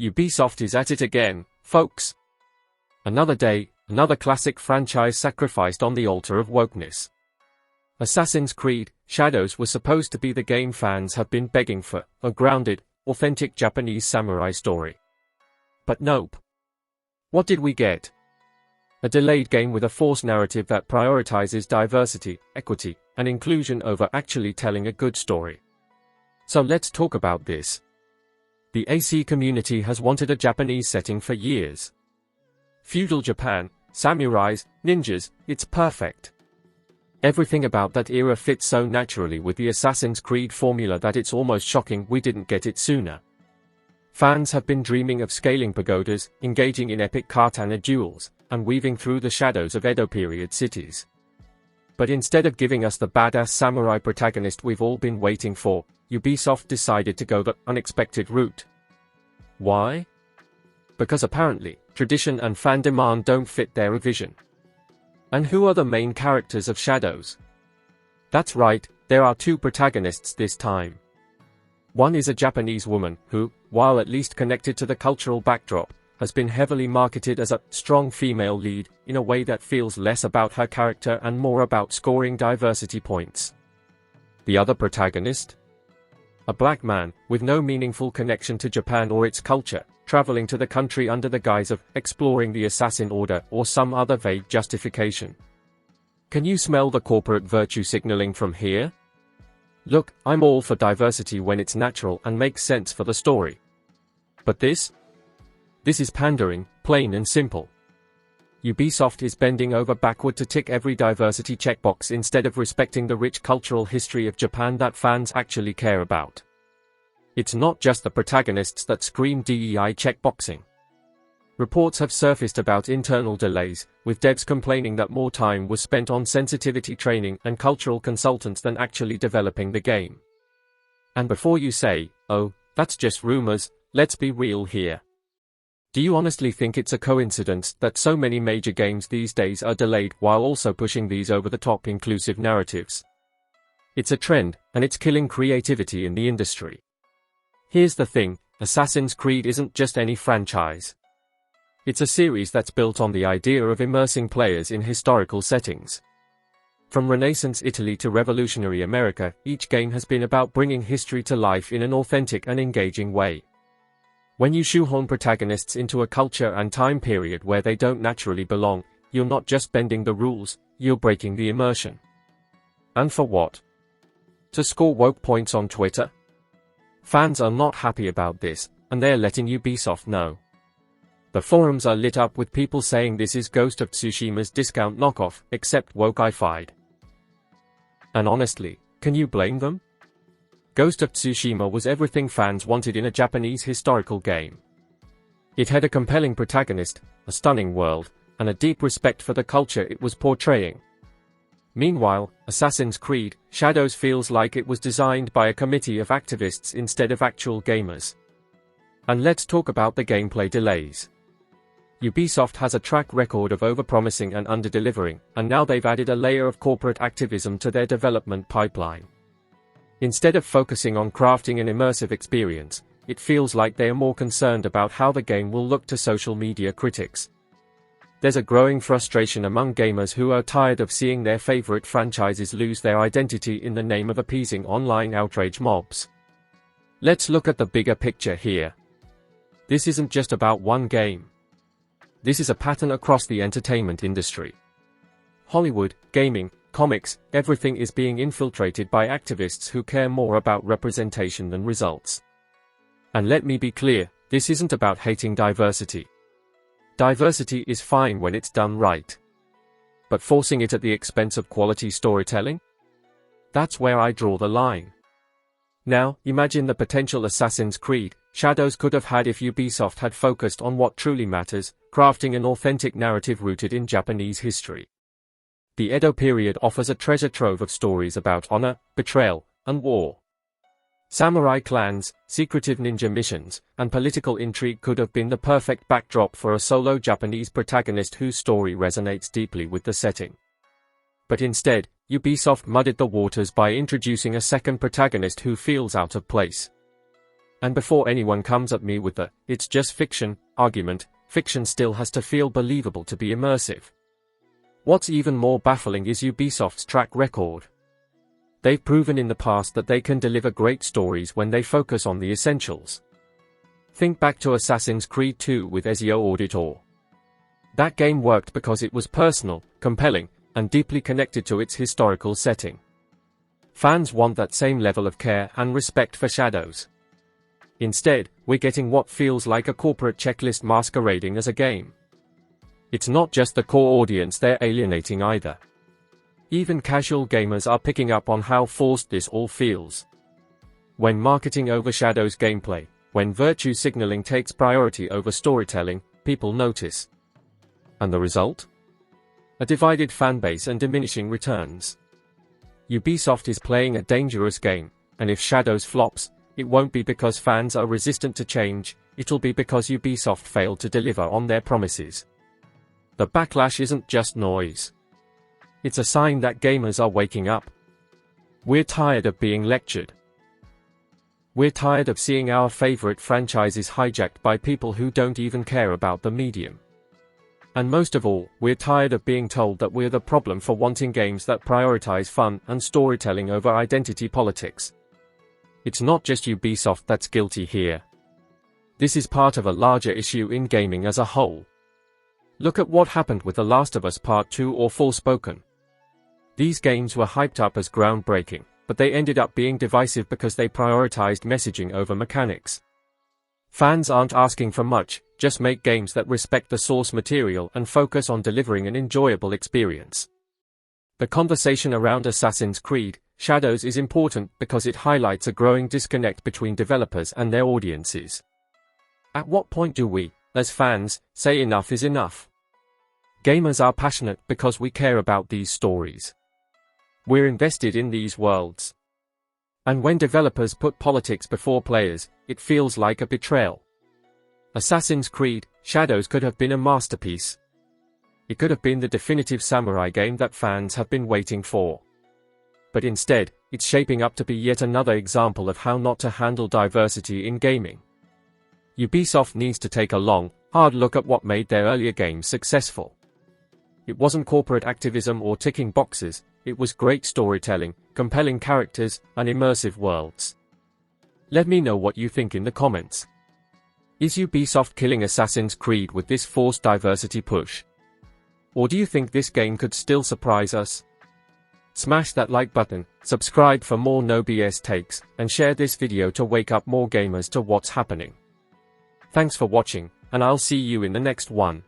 Ubisoft is at it again, folks. Another day, another classic franchise sacrificed on the altar of wokeness. Assassin's Creed Shadows was supposed to be the game fans have been begging for, a grounded, authentic Japanese samurai story. But nope. What did we get? A delayed game with a forced narrative that prioritizes diversity, equity, and inclusion over actually telling a good story. So let's talk about this. The AC community has wanted a Japanese setting for years. Feudal Japan, samurais, ninjas, it's perfect. Everything about that era fits so naturally with the Assassin's Creed formula that it's almost shocking we didn't get it sooner. Fans have been dreaming of scaling pagodas, engaging in epic katana duels, and weaving through the shadows of Edo period cities. But instead of giving us the badass samurai protagonist we've all been waiting for, Ubisoft decided to go the unexpected route. Why? Because apparently, tradition and fan demand don't fit their vision. And who are the main characters of Shadows? That's right, there are two protagonists this time. One is a Japanese woman who, while at least connected to the cultural backdrop, has been heavily marketed as a strong female lead in a way that feels less about her character and more about scoring diversity points. The other protagonist? A black man, with no meaningful connection to Japan or its culture, traveling to the country under the guise of exploring the assassin order or some other vague justification. Can you smell the corporate virtue signaling from here? Look, I'm all for diversity when it's natural and makes sense for the story. But this is pandering, plain and simple. Ubisoft is bending over backward to tick every diversity checkbox instead of respecting the rich cultural history of Japan that fans actually care about. It's not just the protagonists that scream DEI checkboxing. Reports have surfaced about internal delays, with devs complaining that more time was spent on sensitivity training and cultural consultants than actually developing the game. And before you say, oh, that's just rumors, let's be real here. Do you honestly think it's a coincidence that so many major games these days are delayed while also pushing these over-the-top inclusive narratives? It's a trend, and it's killing creativity in the industry. Here's the thing, Assassin's Creed isn't just any franchise. It's a series that's built on the idea of immersing players in historical settings. From Renaissance Italy to revolutionary America, each game has been about bringing history to life in an authentic and engaging way. When you shoehorn protagonists into a culture and time period where they don't naturally belong, you're not just bending the rules, you're breaking the immersion. And for what? To score woke points on Twitter? Fans are not happy about this, and they're letting Ubisoft know. The forums are lit up with people saying this is Ghost of Tsushima's discount knockoff, except woke-ified. And honestly, can you blame them? Ghost of Tsushima was everything fans wanted in a Japanese historical game. It had a compelling protagonist, a stunning world, and a deep respect for the culture it was portraying. Meanwhile, Assassin's Creed Shadows feels like it was designed by a committee of activists instead of actual gamers. And let's talk about the gameplay delays. Ubisoft has a track record of overpromising and underdelivering, and now they've added a layer of corporate activism to their development pipeline. Instead of focusing on crafting an immersive experience, it feels like they are more concerned about how the game will look to social media critics. There's a growing frustration among gamers who are tired of seeing their favorite franchises lose their identity in the name of appeasing online outrage mobs. Let's look at the bigger picture here. This isn't just about one game. This is a pattern across the entertainment industry. Hollywood, gaming, comics, everything is being infiltrated by activists who care more about representation than results. And let me be clear, this isn't about hating diversity. Diversity is fine when it's done right. But forcing it at the expense of quality storytelling? That's where I draw the line. Now, imagine the potential Assassin's Creed Shadows could have had if Ubisoft had focused on what truly matters, crafting an authentic narrative rooted in Japanese history. The Edo period offers a treasure trove of stories about honor, betrayal, and war. Samurai clans, secretive ninja missions, and political intrigue could have been the perfect backdrop for a solo Japanese protagonist whose story resonates deeply with the setting. But instead, Ubisoft muddied the waters by introducing a second protagonist who feels out of place. And before anyone comes at me with the "it's just fiction" argument, fiction still has to feel believable to be immersive. What's even more baffling is Ubisoft's track record. They've proven in the past that they can deliver great stories when they focus on the essentials. Think back to Assassin's Creed 2 with Ezio Auditore. That game worked because it was personal, compelling, and deeply connected to its historical setting. Fans want that same level of care and respect for Shadows. Instead, we're getting what feels like a corporate checklist masquerading as a game. It's not just the core audience they're alienating either. Even casual gamers are picking up on how forced this all feels. When marketing overshadows gameplay, when virtue signaling takes priority over storytelling, people notice. And the result? A divided fanbase and diminishing returns. Ubisoft is playing a dangerous game, and if Shadows flops, it won't be because fans are resistant to change, it'll be because Ubisoft failed to deliver on their promises. The backlash isn't just noise. It's a sign that gamers are waking up. We're tired of being lectured. We're tired of seeing our favorite franchises hijacked by people who don't even care about the medium. And most of all, we're tired of being told that we're the problem for wanting games that prioritize fun and storytelling over identity politics. It's not just Ubisoft that's guilty here. This is part of a larger issue in gaming as a whole. Look at what happened with The Last of Us Part 2 or Forspoken. These games were hyped up as groundbreaking, but they ended up being divisive because they prioritized messaging over mechanics. Fans aren't asking for much, just make games that respect the source material and focus on delivering an enjoyable experience. The conversation around Assassin's Creed Shadows is important because it highlights a growing disconnect between developers and their audiences. At what point do we, as fans, say enough is enough? Gamers are passionate because we care about these stories. We're invested in these worlds. And when developers put politics before players, it feels like a betrayal. Assassin's Creed Shadows could have been a masterpiece. It could have been the definitive samurai game that fans have been waiting for. But instead, it's shaping up to be yet another example of how not to handle diversity in gaming. Ubisoft needs to take a long, hard look at what made their earlier games successful. It wasn't corporate activism or ticking boxes, it was great storytelling, compelling characters, and immersive worlds. Let me know what you think in the comments. Is Ubisoft killing Assassin's Creed with this forced diversity push? Or do you think this game could still surprise us? Smash that like button, subscribe for more no BS takes, and share this video to wake up more gamers to what's happening. Thanks for watching, and I'll see you in the next one.